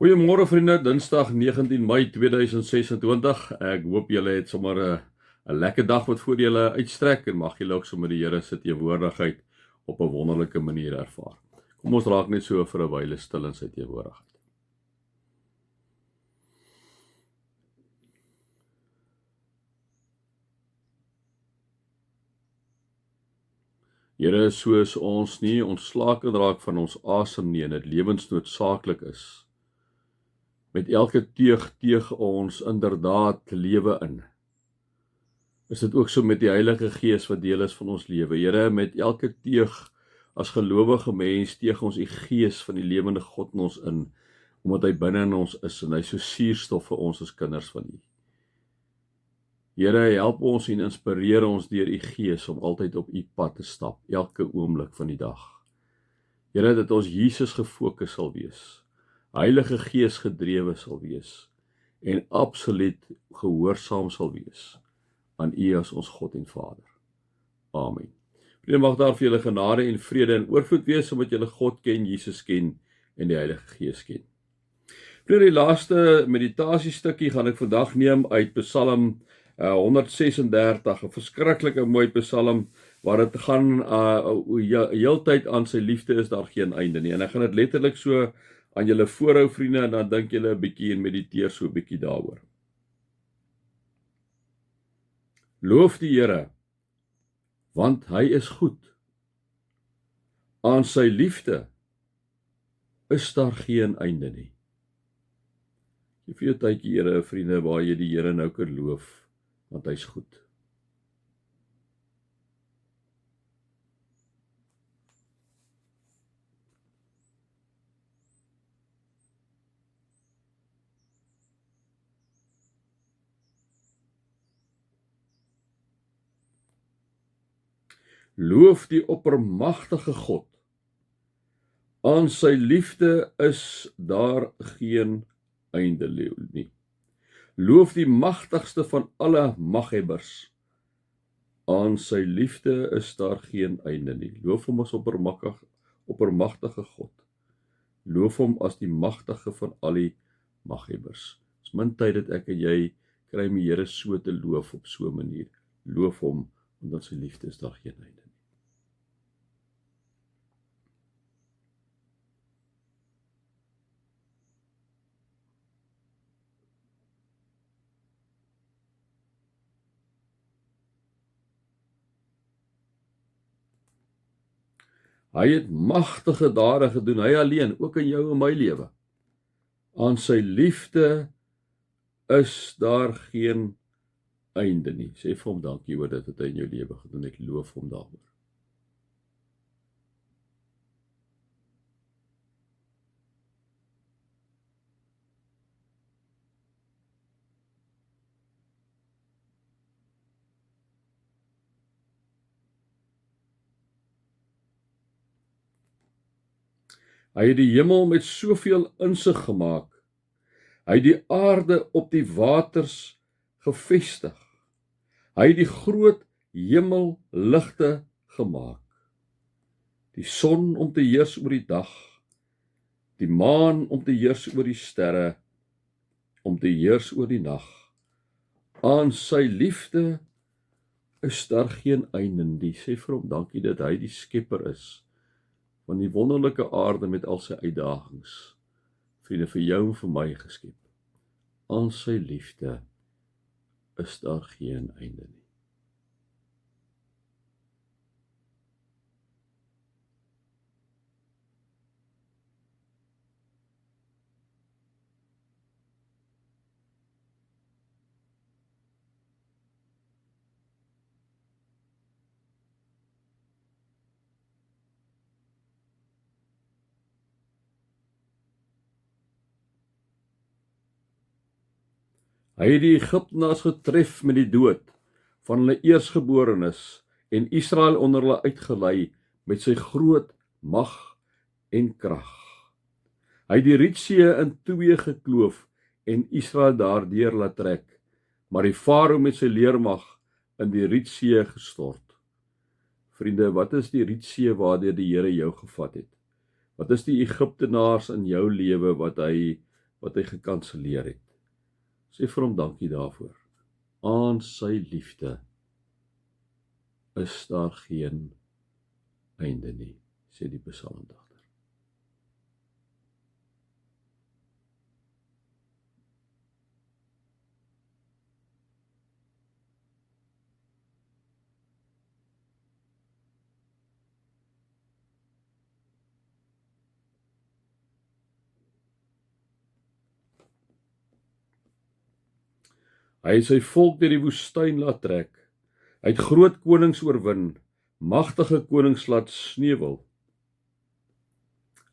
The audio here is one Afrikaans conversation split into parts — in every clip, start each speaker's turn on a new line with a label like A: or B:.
A: Goeiemôre vriende, Dinsdag 19 Mei 2026. Ek hoop julle het sommer 'n lekker dag wat voor julle uitstrek en mag julle ook sommer die Here se teenwoordigheid op 'n wonderlike manier ervaar. Kom ons raak net so vir 'n wyle stil in sy teenwoordigheid. Here, soos ons nie ontslaak kan raak van ons asem nie en dit lewensnoodsaaklik is, met elke teug ons inderdaad lewe in. Is dit ook so met die Heilige Gees wat deel is van ons lewe. Here, met elke teug as gelowige mens teug ons die Gees van die lewende God in ons in, omdat hy binne in ons is en hy so suurstof vir ons as kinders van U. Here, help ons en inspireer ons deur U Gees om altyd op U pad te stap, elke oomblik van die dag. Here, dat ons Jesus gefokus sal wees, Heilige Gees gedrewe sal wees en absoluut gehoorsaam sal wees aan U as ons God en Vader. Amen. Vriende, mag daar vir julle genade en vrede en oorvloed wees, omdat julle God ken, Jesus ken en die Heilige Gees ken. Vriende, die laaste meditasiestukkie gaan ek vandag neem uit Psalm 136, 'n verskriklike mooi Psalm, waar dit gaan heeltyd aan sy liefde is daar geen einde nie. En ek gaan dit letterlik so aan julle voorhou, vriende, en dan dink julle 'n bietjie en mediteer so 'n bietjie daaroor. Loof die Here, want hy is goed. Aan sy liefde is daar geen einde nie. Geef vir jou tydjie, Here, vriende, waar jy die Here nou kan loof, want hy's goed. Loof die oppermagtige God. Aan sy liefde is daar geen einde nie. Loof die magtigste van alle maghebbers. Aan sy liefde is daar geen einde nie. Loof hom as oppermagtige God. Loof hom as die magtige van al die maghebbers. Dit is min tyd dat ek en jy kry om die Here so te loof op so 'n manier. Loof hom, omdat sy liefde is daar geen einde nie. Hy het magtige dade gedoen, hy alleen, ook in jou en my lewe. Aan sy liefde is daar geen einde nie. Sê vir hom dankie oor dit wat hy in jou lewe gedoen het. Loof hom daaroor. Hy het die hemel met soveel insig gemaak. Hy het die aarde op die waters gevestig. Hy het die groot hemelligte gemaak. Die son om te heers oor die dag, die maan om te heers oor die sterre, om te heers oor die nag. Aan sy liefde is daar geen einde nie. Sê vir hom dankie dat hy die skepper is van die wonderlike aarde met al sy uitdagings. Vriende, vir jou en vir my geskep. Aan sy liefde is daar geen einde nie. Hy het die Egiptenaars getref met die dood van hulle eersgeborenes en Israel onder hulle uitgelei met sy groot mag en krag. Hy het die Rietsee in twee gekloof en Israel daardeur laat trek, maar die Farao met sy leermag in die Rietsee gestort. Vriende, wat is die Rietsee waardeur die Here jou gevat het? Wat is die Egiptenaars in jou lewe wat hy wat hy gekanselleer het. Sê vir hom dankie daarvoor. Aan sy liefde is daar geen einde nie, sê die psalmdigter. Hy het sy volk deur die woestyn laat trek. Hy het groot konings oorwin, magtige konings laat sneuwel.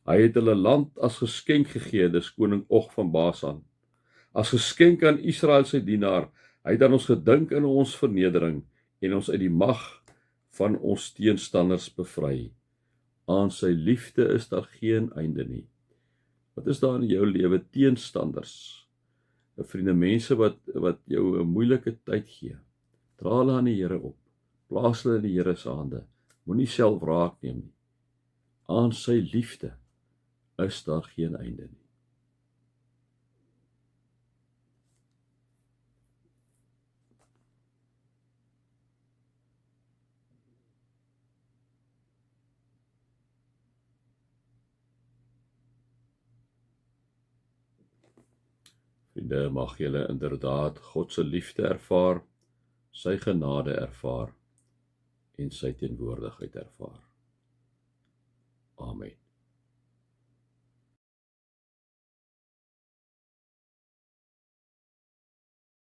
A: Hy het hulle land as geskenk gegee, dis koning Og van Basan. As geskenk aan Israel sy dienaar. Hy het aan ons gedink in ons vernedering en ons uit die mag van ons teenstanders bevry. Aan sy liefde is daar geen einde nie. Wat is daar in jou lewe teenstanders? Vriende, mense wat jou 'n moeilike tyd gee. Dra hulle aan die Here op. Plaas hulle in die Here se hande. Moenie self wraak neem nie. Aan sy liefde is daar geen einde nie. Vriende, mag julle inderdaad God se liefde ervaar, sy genade ervaar en sy teenwoordigheid ervaar.